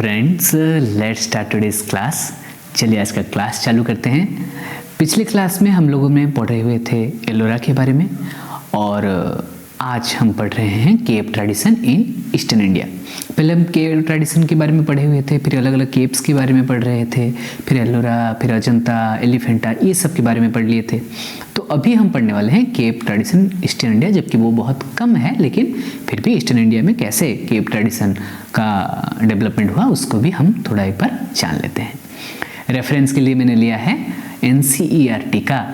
Friends, let's start today's class. चलिए आज का क्लास चालू करते हैं। पिछले क्लास में हम लोगों में पढ़े हुए थे एलोरा के बारे में और आज हम पढ़ रहे हैं केव ट्रेडिशन इन ईस्टर्न इंडिया। पहले हम केव ट्रेडिशन के बारे में पढ़े हुए थे, फिर अलग अलग केव्स के बारे में पढ़ रहे थे, फिर एलोरा, फिर अजंता, एलिफेंटा, ये सब के बारे में पढ़ लिए थे। तो अभी हम पढ़ने वाले हैं केव ट्रेडिशन ईस्टर्न इंडिया, जबकि वो बहुत कम है, लेकिन फिर भी ईस्टर्न इंडिया में कैसे केव ट्रेडिशन का डेवलपमेंट हुआ उसको भी हम थोड़ा एक बार जान लेते हैं। रेफरेंस के लिए मैंने लिया है NCERT का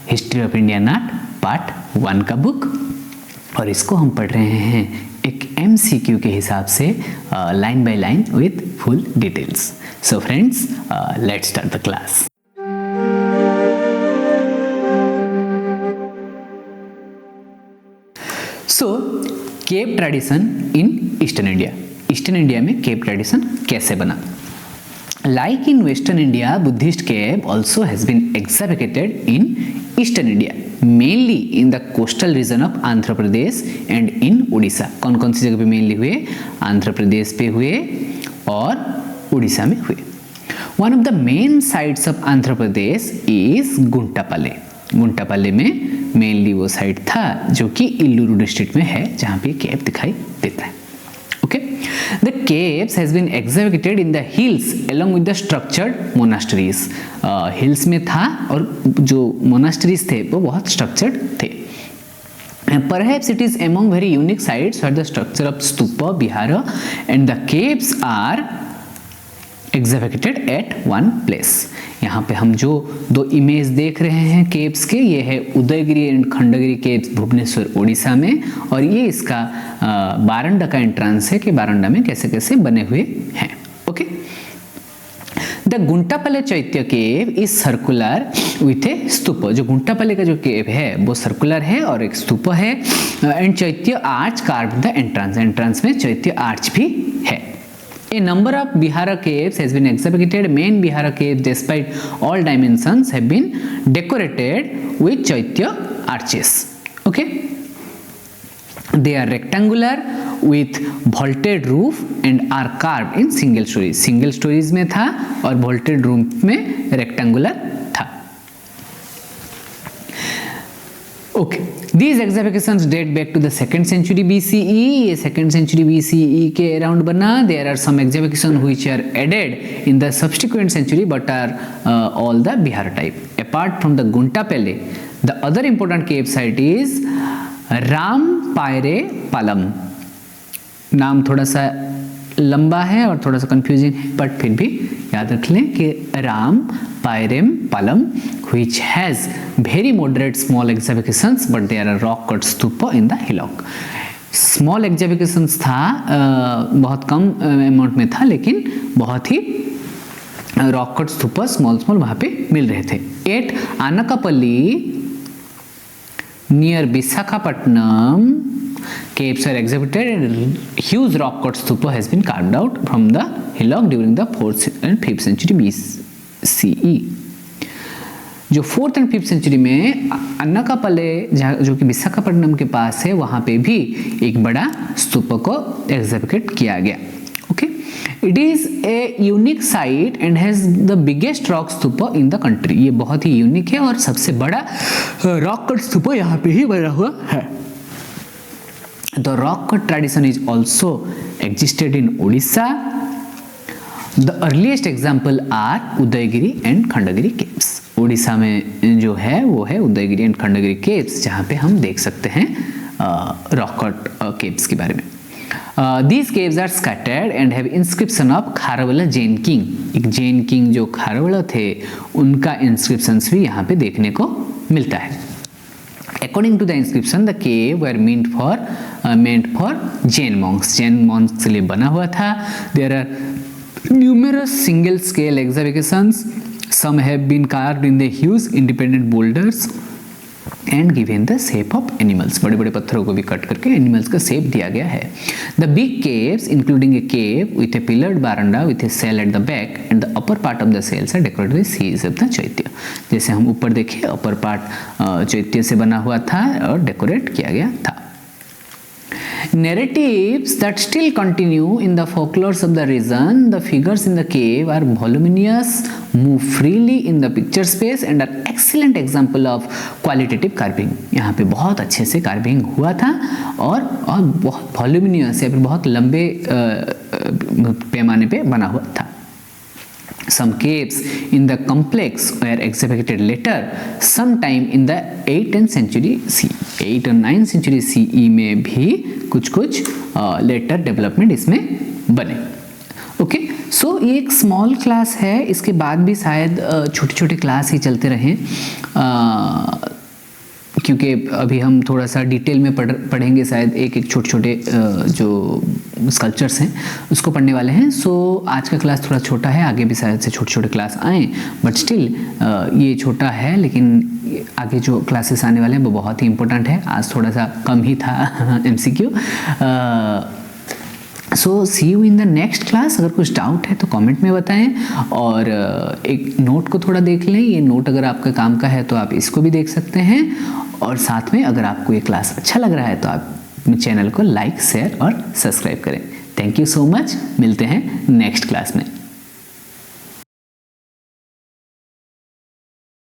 history of Indian art part 1 का बुक, और इसको हम पढ़ रहे हैं एक MCQ के हिसाब से line by line with full details. So friends, let's start the class. So cave tradition in eastern India. Eastern India में केव ट्रेडिशन कैसे बना? Like in Western India, Buddhist cave also has been excavated in Eastern India, mainly in the coastal region of Andhra Pradesh and in Odisha। कौन कौन सी जगह पे mainly हुए? आंध्र प्रदेश पे हुए और उड़ीसा में हुए। One of the main sites of Andhra Pradesh is गुंटापाले। गुंटापाले में मेनली वो साइट था जो कि इल्लुरु डिस्ट्रिक्ट में है, जहाँ पे केव दिखाई देता है। The caves has been excavated in the hills along with the structured monasteries। hills में था और जो monasteries थे वो बहुत structured थे। Perhaps it is among very unique sites where the structure of stupa, vihara and the caves are excavated at one place। यहाँ पे हम जो दो इमेज देख रहे हैं केव्स के, ये है उदयगिरी एंड खंडगिरी केव्स भुवनेश्वर उड़ीसा में, और ये इसका बारंडा का एंट्रेंस है कि बारंडा में कैसे कैसे बने हुए हैं। ओके, द गुंटापाले चैत्य केव इज सर्कुलर विथ ए स्तूप। जो गुंटापाले का जो केव है वो सर्कुलर है और एक स्तूप है, एंड चैत्य arch carved the entrance. Entrance में चैत्य आर्च भी है। A number of Vihara caves has been excavated. Main Vihara caves, despite all dimensions, have been decorated with Chaitya arches. Okay, they are rectangular with vaulted roof and are carved in single stories। Single stories में था और vaulted roof में rectangular था। Okay, these excavations date back to the 2nd century BCE। ये 2nd century BCE के around बना। There are some excavations which are added in the subsequent century but are all the Vihara type। Apart from the Guntapalli, the other important cave site is Rampayre Palam। नाम थोड़ा सा लंबा है और थोड़ा सा कंफ्यूजिंग है, बट फिर भी याद रख लें कि रामपायरेम Palam which has very moderate small excavations but there are rock cut stupa in the hillock। small excavations था, बहुत कम अमाउंट में था, लेकिन बहुत ही रॉक कट स्तूपा स्मॉल वहाँ पे मिल रहे थे। At Anakapalli near Visakhapatnam caves are exhibited and huge rock cut stupa has been carved out from the hillock during the 4th and 5th century BCE। जो 4th and 5th century में अन्नाकापल्ले जो कि विशाखापट्टनम के पास है, वहाँ पे भी एक बड़ा स्तूप को एग्जिबिट किया गया। Okay, it is a unique site and has the biggest rock stupa in the country. ये बहुत ही यूनिक है और सबसे बड़ा रॉक कट स्तूप यहाँ पे ही बना हुआ है। The rock cut tradition is also existed in Odisha। The earliest example are Udayagiri and Khandagiri caves। Orissa में जो है वो है उदयगिरी एंड खंडगिरी केव्स, जहाँ पे हम देख सकते हैं रॉक कट केव्स के बारे में। These caves are scattered and have inscription of Kharavela Jain king. एक जैन किंग जो खारवेला थे, उनका इंस्क्रिप्शंस भी यहाँ पे देखने को मिलता है। According to the inscription, the cave were meant for Jain monks। Jain monks के लिए बना हुआ था। There are numerous single scale excavations। Some have been carved in the huge independent boulders and given the shape of animals। बड़े बड़े पत्थरों को भी कट करके एनिमल्स का शेप दिया गया है। The big caves, including a cave with a pillared veranda with a cell at the back and the upper part of the cells are decorated with seals of the चैत्य। जैसे हम ऊपर देखें, upper part चैत्य से बना हुआ था और डेकोरेट किया गया था। Narratives that still continue in the folklores of the region, the figures in the cave are voluminous, move freely in the picture space and are excellent example of qualitative carving. यहाँ पे बहुत अच्छे से carving हुआ था और बहुत voluminous या फिर बहुत लंबे पैमाने पे बना हुआ था. Some caves in the complex were excavated later, sometime in the 8th and century CE. 8 और 9th century CE में भी कुछ later development इसमें बने. ओके, सो ये एक स्मॉल क्लास है, इसके बाद भी शायद छोटे छोटे क्लास ही चलते रहें, क्योंकि अभी हम थोड़ा सा डिटेल में पढ़ेंगे शायद एक छोटे छोटे जो स्कल्पचर्स हैं उसको पढ़ने वाले हैं. सो आज का क्लास थोड़ा छोटा है, आगे भी शायद से छोटे छोटे क्लास आएँ, बट स्टिल ये छोटा है, लेकिन आगे जो क्लासेस आने वाले हैं वो बहुत ही इंपॉर्टेंट है. आज थोड़ा सा कम ही था MCQ. So see you in the next class. अगर कुछ डाउट है तो कमेंट में बताएं और एक नोट को थोड़ा देख लें. ये नोट अगर आपका काम का है तो आप इसको भी देख सकते हैं, और साथ में अगर आपको ये क्लास अच्छा लग रहा है तो आप चैनल को लाइक, शेयर और सब्सक्राइब करें. Thank you so much. मिलते हैं नेक्स्ट क्लास में.